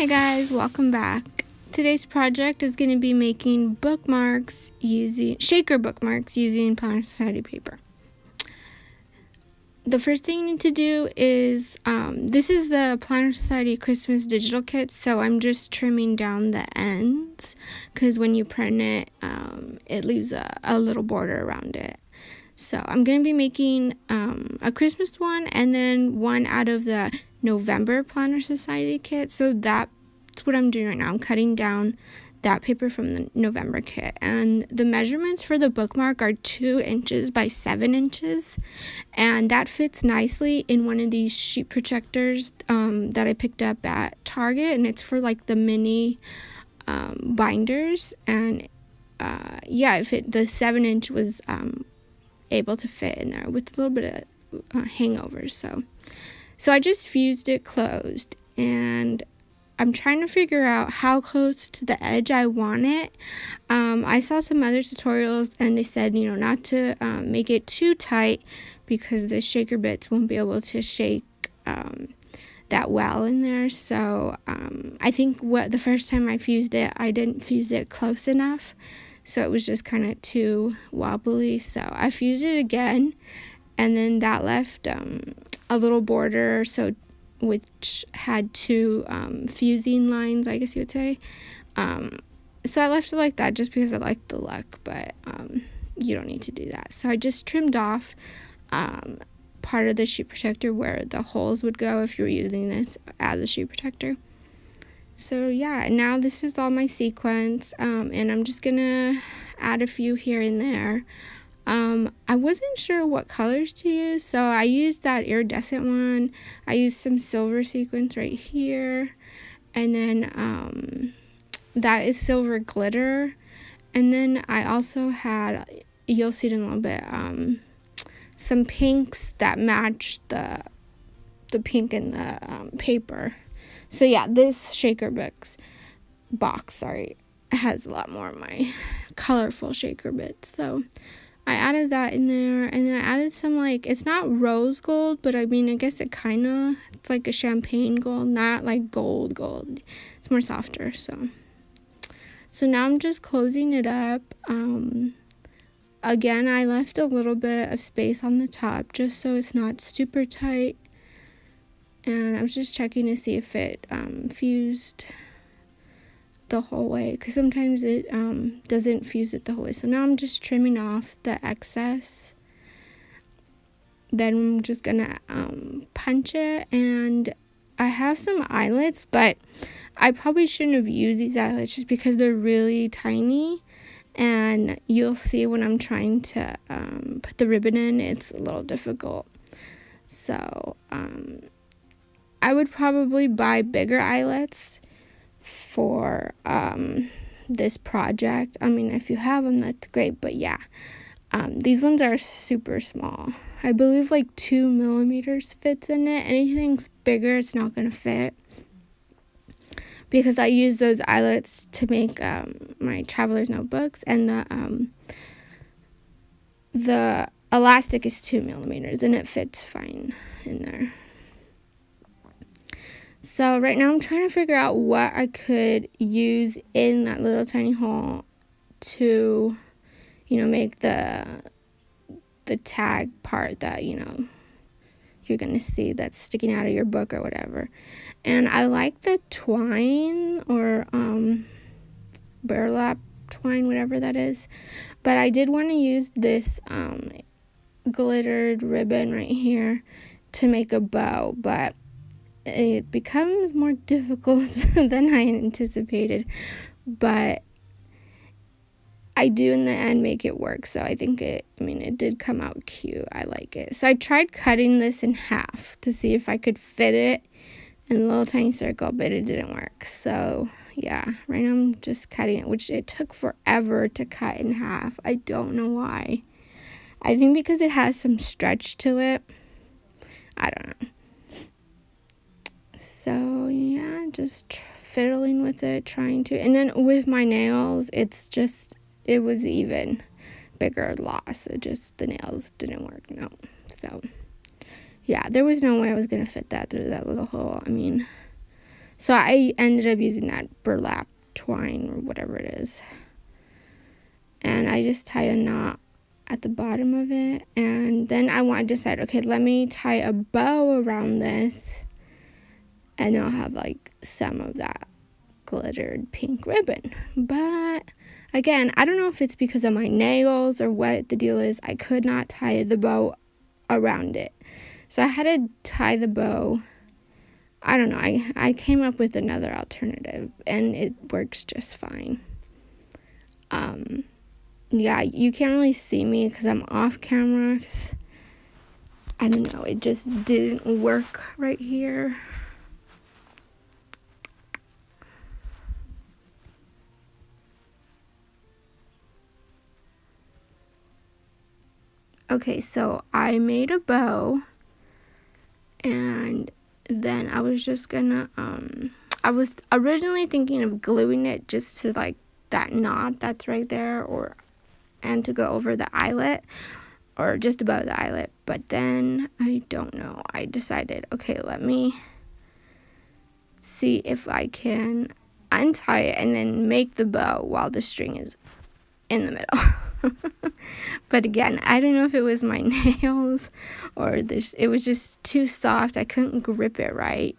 Hey guys, welcome back. Today's project is going to be making bookmarks using Shaker bookmarks using Planner Society paper. The first thing you need to do is, this is the Planner Society Christmas digital kit, so I'm just trimming down the ends because when you print it, it leaves a little border around it. So I'm going to be making a Christmas one and then one out of the November Planner Society kit. So that's what I'm doing right now. I'm cutting down that paper from the November kit. And the measurements for the bookmark are 2 inches by 7 inches. And that fits nicely in one of these sheet protectors that I picked up at Target. And it's for like the mini binders. And the 7-inch was able to fit in there with a little bit of hangovers. So I just fused it closed, and I'm trying to figure out how close to the edge I want it. I saw some other tutorials and they said, not to make it too tight because the shaker bits won't be able to shake that well in there. So I think the first time I fused it, I didn't fuse it close enough. So it was just kind of too wobbly. So I fused it again, and then that left a little border, which had 2 fusing lines, I guess you would say. So I left it like that just because I liked the look, but you don't need to do that. So I just trimmed off part of the sheet protector where the holes would go if you were using this as a sheet protector. So yeah, now this is all my sequence, and I'm just gonna add a few here and there. I wasn't sure what colors to use, so I used that iridescent one. I used some silver sequins right here, and then that is silver glitter. And then I also had, you'll see it in a little bit, some pinks that matched the pink in the paper. So yeah, this Shaker box has a lot more of my colorful shaker bits. So I added that in there, and then I added some, it's not rose gold, but I guess it's like a champagne gold, not like gold. It's more softer. So now I'm just closing it up. Again, I left a little bit of space on the top just so it's not super tight. And I was just checking to see if it fused the whole way, because sometimes it doesn't fuse it the whole way. So now I'm just trimming off the excess. Then I'm just gonna punch it, and I have some eyelets, but I probably shouldn't have used these eyelets just because they're really tiny, and you'll see when I'm trying to put the ribbon in, it's a little difficult. So I would probably buy bigger eyelets for this project. If you have them, that's great, but yeah, these ones are super small. I believe 2 millimeters fits in it. Anything's bigger, it's not gonna fit, because I use those eyelets to make my traveler's notebooks, and the elastic is 2 millimeters and it fits fine in there. So right now I'm trying to figure out what I could use in that little tiny hole to, make the tag part that, you're going to see that's sticking out of your book or whatever. And I like the twine or burlap twine, whatever that is. But I did want to use this glittered ribbon right here to make a bow, but it becomes more difficult than I anticipated, but I do in the end make it work. So I think it did come out cute. I like it. So I tried cutting this in half to see if I could fit it in a little tiny circle, but it didn't work. So yeah, right now I'm just cutting it, which it took forever to cut in half. I don't know why. I think because it has some stretch to it. I don't know. So yeah, just fiddling with it, trying to, and then with my nails, it was even bigger loss. The nails didn't work, no. So yeah, there was no way I was gonna fit that through that little hole. So I ended up using that burlap twine or whatever it is. And I just tied a knot at the bottom of it. And then I decided, okay, let me tie a bow around this. And I'll have like some of that glittered pink ribbon. But again, I don't know if it's because of my nails or what the deal is. I could not tie the bow around it. So I had to tie the bow. I don't know. I came up with another alternative and it works just fine. Yeah, you can't really see me because I'm off camera. I don't know. It just didn't work right here. Okay, so I made a bow, and then I was just gonna, I was originally thinking of gluing it just to like that knot that's right there, and to go over the eyelet, or just above the eyelet, but then, I don't know, I decided, okay, let me see if I can untie it and then make the bow while the string is in the middle. But again, I don't know if it was my nails or this. It was just too soft. I couldn't grip it right.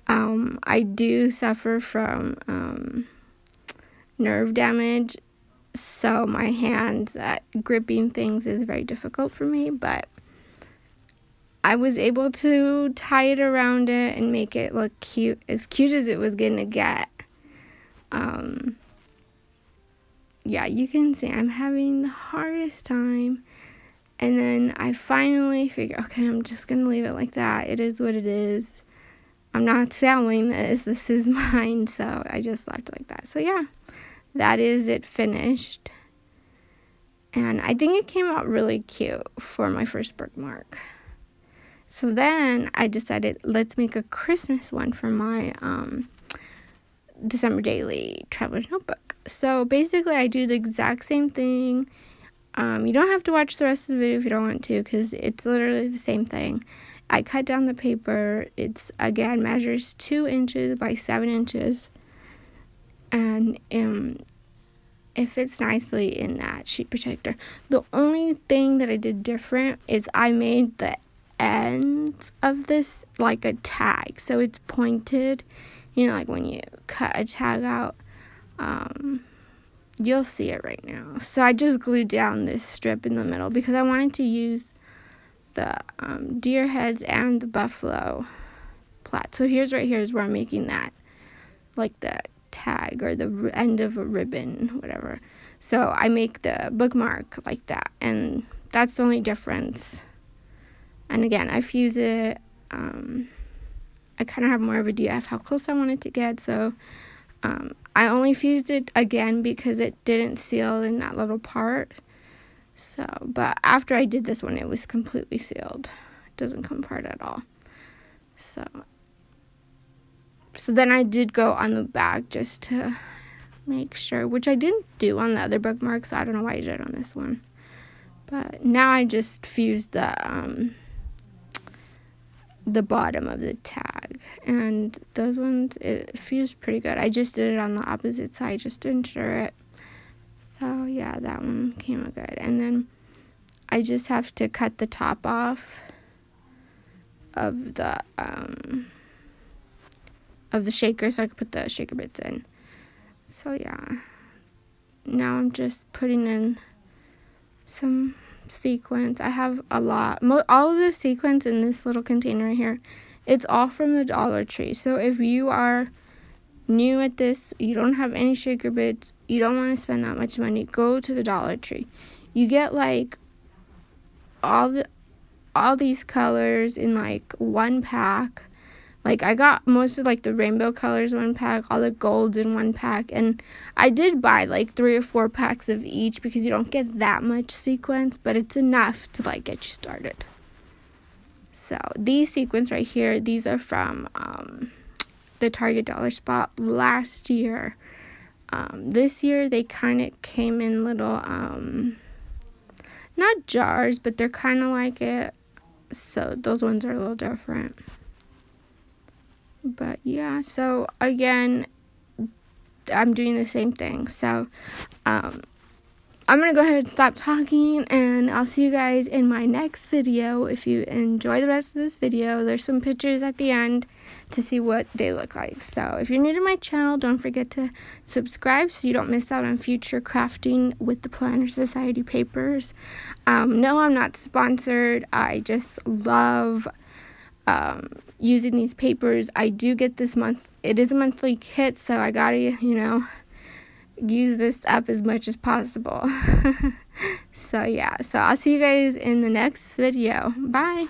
I do suffer from nerve damage, so my hands at gripping things is very difficult for me. But I was able to tie it around it and make it look cute as it was gonna get. Yeah, you can see I'm having the hardest time. And then I finally figured, okay, I'm just going to leave it like that. It is what it is. I'm not selling this. This is mine. So I just left it like that. So yeah, that is it finished. And I think it came out really cute for my first bookmark. So then I decided, let's make a Christmas one for my December Daily Traveler's Notebook. So basically I do the exact same thing. You don't have to watch the rest of the video if you don't want to, because it's literally the same thing. I cut down the paper. It's, again, measures 2 inches by 7 inches. And it fits nicely in that sheet protector. The only thing that I did different is I made the ends of this like a tag. So it's pointed, like when you cut a tag out. You'll see it right now. So I just glued down this strip in the middle because I wanted to use the deer heads and the buffalo plaid. So here's where I'm making that, like the tag or the end of a ribbon, whatever. So I make the bookmark like that, and that's the only difference. And again, I fuse it. I kind of have more of an idea of how close I want it to get, so I only fused it again because it didn't seal in that little part. So, but after I did this one, it was completely sealed. It doesn't come apart at all. So then I did go on the back just to make sure, which I didn't do on the other bookmarks. So I don't know why I did on this one. But now I just fused the bottom of the tag, and those ones, it fused pretty good. I just did it on the opposite side just to ensure it. So yeah, that one came out good. And then I just have to cut the top off of the shaker so I could put the shaker bits in. So yeah, now I'm just putting in some sequins. I have a lot. All of the sequins in this little container here, it's all from the Dollar Tree. So if you are new at this, you don't have any shaker bits, you don't want to spend that much money, go to the Dollar Tree. You get like all these colors in like one pack. Like I got most of like the rainbow colors one pack, all the golds in one pack, and I did buy like 3 or 4 packs of each because you don't get that much sequins, but it's enough to like get you started. So these sequins right here, these are from the Target Dollar Spot last year. This year they kind of came in little not jars, but they're kind of like it. So those ones are a little different. But yeah, so again, I'm doing the same thing. So I'm going to go ahead and stop talking, and I'll see you guys in my next video. If you enjoy the rest of this video, there's some pictures at the end to see what they look like. So if you're new to my channel, don't forget to subscribe so you don't miss out on future crafting with the Planner Society papers. No, I'm not sponsored. I just love using these papers. I do get this month. It is a monthly kit, so I gotta, use this up as much as possible. So yeah, so I'll see you guys in the next video. Bye.